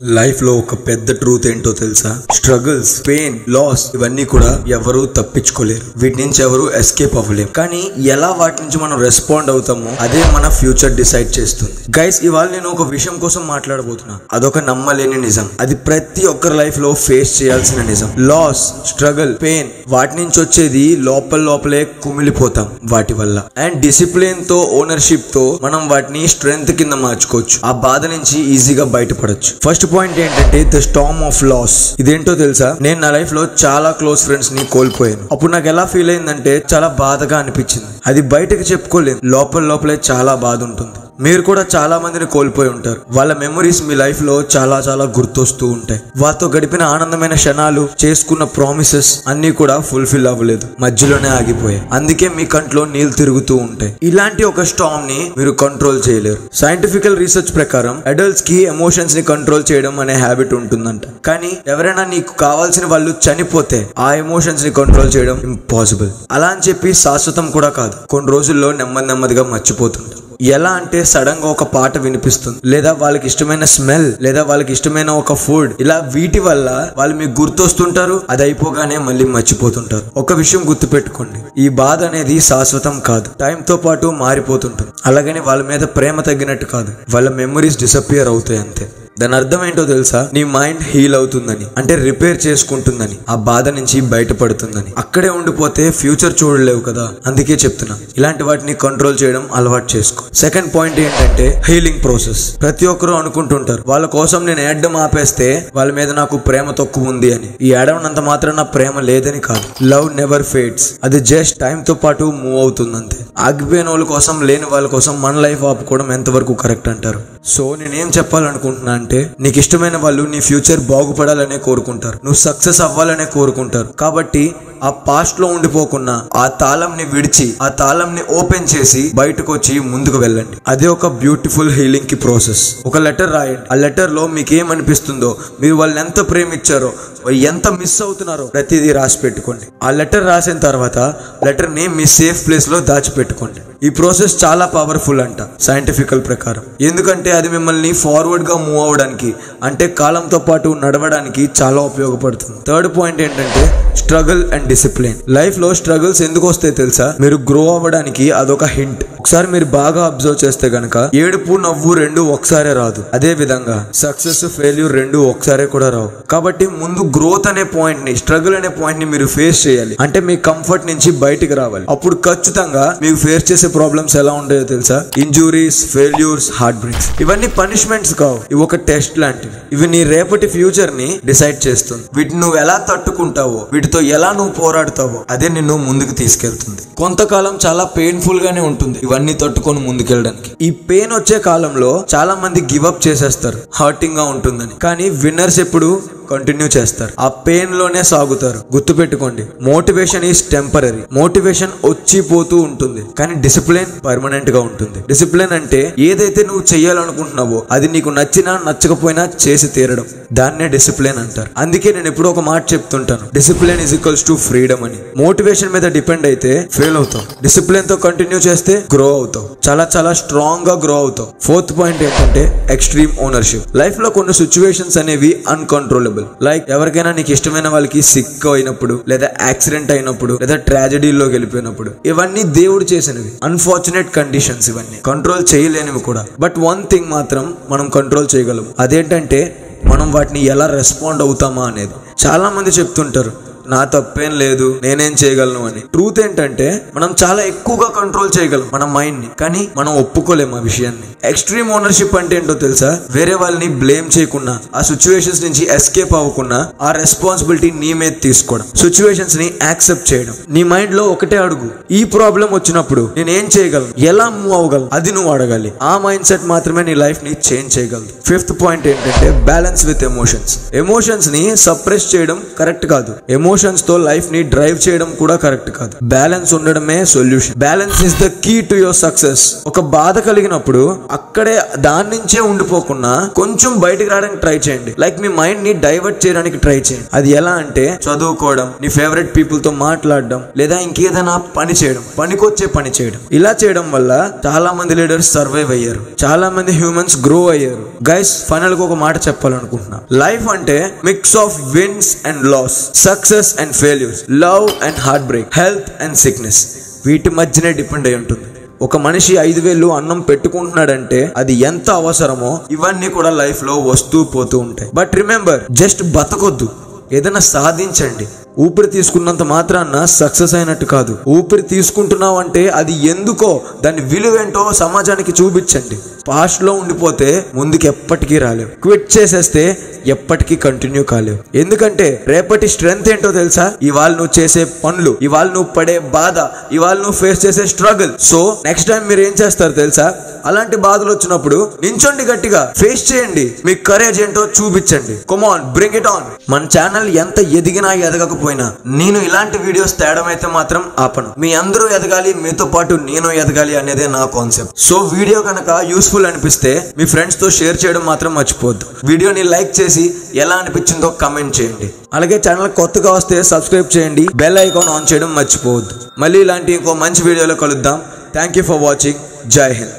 Life లో ఒక పెద్ద ట్రూత్ ఏంటో తెలుసా? స్ట్రగుల్స్, పెయిన్, లాస్ ఇవన్నీ కూడా ఎవరు తప్పించుకోలేరు. వీటి నుంచి ఎవరు ఎస్కేప్ అవ్వలేరు. కానీ ఎలా వాటి నుంచి మనం రెస్పాండ్ అవుతామో అదే మన ఫ్యూచర్ డిసైడ్ చేస్తుంది. గైస్, ఇవాళ నేను ఒక విషయం కోసం మాట్లాడబోతున్నా. అదొక నమ్మలేని నిజం. అది ప్రతి ఒక్కరి లైఫ్ లో ఫేస్ చేయాల్సిన నిజం. లాస్, స్ట్రగుల్, పెయిన్ వాటి నుంచి వచ్చేది లోపలే కుమిలిపోతాం వాటి వల్ల. అండ్ డిసిప్లిన్ తో, ఓనర్షిప్ తో మనం వాటిని స్ట్రెంగ్త్ కింద మార్చుకోవచ్చు. ఆ బాధ నుంచి ఈజీగా బయటపడొచ్చు. ఫస్ట్ పాయింట్ ఏంటంటే ద స్టార్మ్ ఆఫ్ లాస్. ఇదేంటో తెలుసా? నేను నా లైఫ్ లో చాలా క్లోజ్ ఫ్రెండ్స్ ని కోల్పోయాను. అప్పుడు నాకు ఎలా ఫీల్ అయిందంటే చాలా బాధగా అనిపించింది. అది బయటకు చెప్పుకోలేదు, లోపలే చాలా బాధ ఉంటుంది. మీరు కూడా చాలా మందిని కోల్పోయి ఉంటారు. వాళ్ళ మెమరీస్ మీ లైఫ్ లో చాలా గుర్తొస్తూ ఉంటాయి. వారితో గడిపిన ఆనందమైన క్షణాలు, చేసుకున్న ప్రామిసెస్ అన్ని కూడా ఫుల్ఫిల్ అవ్వలేదు, మధ్యలోనే ఆగిపోయాయి. అందుకే మీ కంట్లో నీళ్లు తిరుగుతూ ఉంటాయి. ఇలాంటి ఒక స్టార్మ్ ని మీరు కంట్రోల్ చేయలేరు. సైంటిఫికల్ రీసెర్చ్ ప్రకారం అడల్ట్స్ కి ఎమోషన్స్ ని కంట్రోల్ చేయడం అనే హ్యాబిట్ ఉంటుందంట. కానీ ఎవరైనా నీకు కావాల్సిన వాళ్ళు చనిపోతే ఆ ఎమోషన్స్ ని కంట్రోల్ చేయడం ఇంపాసిబుల్. అలా అని చెప్పి శాశ్వతం కూడా కాదు. కొన్ని రోజుల్లో నెమ్మదిగా మర్చిపోతుంటారు. ఎలా అంటే సడన్ గా ఒక పాట వినిపిస్తుంది, లేదా వాళ్ళకి ఇష్టమైన స్మెల్, లేదా వాళ్ళకి ఇష్టమైన ఒక ఫుడ్, ఇలా వీటి వల్ల వాళ్ళు మీకు గుర్తొస్తుంటారు. అది అయిపోగానే మళ్ళీ మర్చిపోతుంటారు. ఒక విషయం గుర్తుపెట్టుకోండి, ఈ బాధ అనేది శాశ్వతం కాదు, టైం తో పాటు మారిపోతుంటుంది. అలాగని వాళ్ళ మీద ప్రేమ తగ్గినట్టు కాదు, వాళ్ళ మెమరీస్ డిసపియర్ అవుతాయి అంతే. దాని అర్థం ఏంటో తెలుసా? నీ మైండ్ హీల్ అవుతుందని, అంటే రిపేర్ చేసుకుంటుందని, ఆ బాధ నుంచి బయటపడుతుందని. అక్కడే ఉండిపోతే ఫ్యూచర్ చూడలేవు కదా. అందుకే చెప్తున్నా, ఇలాంటి వాటిని కంట్రోల్ చేయడం అలవాటు చేసుకో. సెకండ్ పాయింట్ ఏంటంటే హీలింగ్ ప్రాసెస్. ప్రతి ఒక్కరూ అనుకుంటుంటారు వాళ్ళ కోసం నేను ఏడడం ఆపేస్తే వాళ్ళ మీద నాకు ప్రేమ తక్కువ ఉంది అని. ఈ ఏడవనంత మాత్రం నా ప్రేమ లేదని కాదు. Love never fades. అది జస్ట్ టైం తో పాటు మూవ్ అవుతుంది అంతే. ఆగిపోయిన వాళ్ళ కోసం, లేని వాళ్ళ కోసం మన లైఫ్ ఆపుకోవడం ఎంతవరకు కరెక్ట్ అంటారు? సో నేనేం చెప్పాలనుకుంటున్నా అంటే, నీకు ఇష్టమైన వాళ్ళు నీ ఫ్యూచర్ బాగుపడాలనే కోరుకుంటారు, నువ్వు సక్సెస్ అవ్వాలనే కోరుకుంటారు. కాబట్టి ఆ పాస్ట్ లో ఉండిపోకుండా ఆ తాళంని విడిచి, ఆ తాళంని ఓపెన్ చేసి బయటకు వచ్చి ముందుకు వెళ్ళండి. అదే ఒక బ్యూటిఫుల్ హీలింగ్ కి ప్రాసెస్. ఒక లెటర్ రాయండి. ఆ లెటర్ లో మీకు ఏమనిపిస్తుందో, మీరు వాళ్ళని ఎంత ప్రేమించారో, ఎంత మిస్ అవుతున్నారో ప్రతిదీ రాసి పెట్టుకోండి. ఆ లెటర్ రాసిన తర్వాత లెటర్ ని మీ సేఫ్ ప్లేస్ లో దాచిపెట్టుకోండి. ఈ ప్రాసెస్ చాలా పవర్ఫుల్ అంట సైంటిఫికల్ ప్రకారం. ఎందుకంటే అది మిమ్మల్ని ఫార్వర్డ్ గా మూవ్ అవ్వడానికి, అంటే కాలంతో పాటు నడవడానికి చాలా ఉపయోగపడుతుంది. థర్డ్ పాయింట్ ఏంటంటే స్ట్రగుల్ అండ్ డిసిప్లిన్. లైఫ్ లో స్ట్రగుల్స్ ఎందుకు వస్తాయి తెలుసా? మీరు గ్రో అవ్వడానికి అదొక హింట్. ఒకసారి మీరు బాగా అబ్జర్వ్ చేస్తే గనక ఏడుపు, నవ్వు రెండు ఒకసారే రాదు. అదే విధంగా సక్సెస్, ఫెయిల్యూర్ రెండు ఒకసారే కూడా రావు. కాబట్టి ముందు గ్రోత్ అనే పాయింట్ ని, స్ట్రగుల్ అనే పాయింట్ ని మీరు ఫేస్ చేయాలి. అంటే మీ కంఫర్ట్ నుంచి బయటికి రావాలి. అప్పుడు ఖచ్చితంగా మీకు ఫేస్ చేసే ప్రాబ్లమ్స్ ఎలా ఉంటాయో తెలుసా? Injuries, failures, heart breaks. ఇవన్నీ పనిష్మెంట్స్ కావు, ఇవి ఒక టెస్ట్ లాంటివి. ఇవి నీ రేపటి ఫ్యూచర్ ని డిసైడ్ చేస్తుంది. వీటిని నువ్వు ఎలా తట్టుకుంటావో, వీటితో ఎలా నువ్వు పోరాడుతావో అదే నిన్ను ముందుకు తీసుకెళ్తుంది. కొంతకాలం చాలా పెయిన్ఫుల్ గానే ఉంటుంది ఇవన్నీ తట్టుకొని ముందుకెళ్ళడానికి. ఈ పెయిన్ వచ్చే కాలంలో చాలా మంది గివ్ అప్ చేసేస్తారు, హర్టింగ్ గా ఉంటుందని. కానీ విన్నర్స్ ఎప్పుడు కంటిన్యూ చేస్తారు, ఆ పెయిన్ లోనే సాగుతారు. గుర్తుపెట్టుకోండి, మోటివేషన్ ఈజ్ టెంపరరీ. మోటివేషన్ వచ్చిపోతూ ఉంటుంది, కానీ డిసిప్లిన్ పర్మనెంట్ గా ఉంటుంది. డిసిప్లిన్ అంటే ఏదైతే నువ్వు చెయ్యాలనుకుంటున్నావో అది నీకు నచ్చినా నచ్చకపోయినా చేసి తీరడం, దాన్నే డిసిప్లిన్ అంటారు. అందుకే నేను ఎప్పుడూ ఒక మాట చెప్తుంటాను, discipline is equals to freedom అని. మోటివేషన్ మీద డిపెండ్ అయితే ఫెయిల్ అవుతావు, డిసిప్లిన్ తో కంటిన్యూ చేస్తే గ్రో అవుతావు, చాలా స్ట్రాంగ్ గా గ్రో అవుతావు. ఫోర్త్ పాయింట్ ఏంటంటే ఎక్స్ట్రీమ్ ఓనర్షిప్. లైఫ్ లో కొన్ని సిచ్యువేషన్స్ అనేవి అన్కంట్రోలబుల్. లైక్ ఎవరికైనా నీకు ఇష్టమైన వాళ్ళకి సిక్ అయినప్పుడు, లేదా యాక్సిడెంట్ అయినప్పుడు, లేదా ట్రాజడీలోకి వెళ్ళిపోయినప్పుడు, ఇవన్నీ దేవుడు చేసినవి, అన్ఫార్చునేట్ కండిషన్స్. ఇవన్నీ కంట్రోల్ చేయలేనివి కూడా. బట్ వన్ థింగ్ మాత్రం మనం కంట్రోల్ చేయగలం. అదేంటంటే మనం వాటిని ఎలా రెస్పాండ్ అవుతామా అనేది. చాలా మంది చెప్తుంటారు నా తప్పేం లేదు, నేనేం చేయగలను అని. ట్రూత్ ఏంటంటే మనం చాలా ఎక్కువగా కంట్రోల్ చేయగలం మన మైండ్ ని, కానీ మనం ఒప్పుకోలేము ఆ విషయాన్ని. ఎక్స్ట్రీమ్ ఓనర్షిప్ అంటే ఏంటో తెలుసా? వేరే వాళ్ళని బ్లేమ్ చేయకుండా, ఆ సిచ్యువేషన్స్ నుంచి ఎస్కేప్ అవ్వకుండా ఆ రెస్పాన్సిబిలిటీ నీ మీద తీసుకోవడం, సిచ్యువేషన్స్ ని యాక్సెప్ట్ చేయడం. నీ మైండ్ లో ఒకటే అడుగు, ఈ ప్రాబ్లం వచ్చినప్పుడు నేను ఏం చేయగలను, ఎలా మూవ్ అవ్వగలను, అది నువ్వు అడగాలి. ఆ మైండ్ సెట్ మాత్రమే నీ లైఫ్ ని చేంజ్ చేయగలదు. ఫిఫ్త్ పాయింట్ ఏంటంటే బ్యాలెన్స్ విత్ ఎమోషన్స్. ఎమోషన్స్ ని సప్రెస్ చేయడం కరెక్ట్ కాదు. ఎమోషన్స్ ఎమోషన్స్ తో లైఫ్ ని డ్రైవ్ చేయడం కూడా కరెక్ట్ కాదు. బ్యాలెన్స్ ఉండడమే solution. Balance is the key to your success. ఒక బాధ కలిగినప్పుడు అక్కడే దాని నుంచే ఉండిపోకుండా కొంచెం బయటకు రావడానికి ట్రై చేయండి. లైక్ మీ మైండ్ ని డైవర్ట్ చేయడానికి ట్రై చేయండి. అది ఎలా అంటే చదువుకోవడం, నీ ఫేవరెట్ పీపుల్ తో మాట్లాడడం, లేదా ఇంకేదైనా పని చేయడం, పనికొచ్చే పని చేయడం. ఇలా చేయడం వల్ల చాలా మంది లీడర్స్ సర్వైవ్ అయ్యారు, చాలా మంది హ్యూమన్స్ గ్రో అయ్యారు. గైస్, ఫైనల్ గా ఒక మాట చెప్పాలనుకుంటున్నా. లైఫ్ అంటే mix of wins and loss, success and failures, love and heart break, health and sickness. వీటి మధ్యనే డిపెండ్ అయి ఉంటుంది. ఒక మనిషి 5,000 అన్నం పెట్టుకుంటున్నాడంటే అది ఎంత అవసరమో ఇవన్నీ కూడా లైఫ్ లో వస్తూ పోతూ ఉంటాయి. బట్ రిమెంబర్, జస్ట్ బతకొద్దు, ఏదైనా సాధించండి. ఊపిరి తీసుకున్నంత మాత్రాన సక్సెస్ అయినట్టు కాదు. ఊపిరి తీసుకుంటున్నావు అంటే అది ఎందుకో, దాని విలువేంటో సమాజానికి చూపించండి. పాస్ట్ లో ఉండిపోతే ముందుకు ఎప్పటికీ రాలేవు. క్విట్ చేసేస్తే ఎప్పటికీ కంటిన్యూ కాలేవు. ఎందుకంటే రేపటి స్ట్రెంగ్త్ ఏంటో తెలుసా? ఇవాళ నువ్వు చేసే పనులు, ఇవాళ నువ్వు పడే బాధ, ఇవాళ నువ్వు ఫేస్ చేసే స్ట్రగుల్. సో నెక్స్ట్ టైం మీరు ఏం చేస్తారు తెలుసా? అలాంటి బాధలు వచ్చినప్పుడు నించోండి, గట్టిగా ఫేస్ చేయండి, మీ కరేజ్ ఏంటో చూపించండి. Come on, bring it on. మన ఛానల్ ఎంత ఎదిగినా ఎదగకపోయినా నేను ఇలాంటి వీడియోస్ తేడం అయితే మాత్రం ఆపను. మీ అందరూ ఎదగాలి, మీతో పాటు నేను ఎదగాలి అనేదే నా కాన్సెప్ట్. సో వీడియో కనుక యూస్ఫుల్ అనిపిస్తే మీ ఫ్రెండ్స్ తో షేర్ చేయడం మాత్రం మర్చిపోవద్దు. వీడియోని లైక్ చేసి ఎలా అనిపించిందో కమెంట్ చేయండి. అలాగే ఛానల్ కొత్తగా వస్తే సబ్స్క్రైబ్ చేయండి, బెల్ ఐకాన్ ఆన్ చేయడం మర్చిపోవద్దు. మళ్ళీ ఇలాంటి ఇంకో మంచి వీడియోలో కలుద్దాం. Thank you for watching. జై హింద్.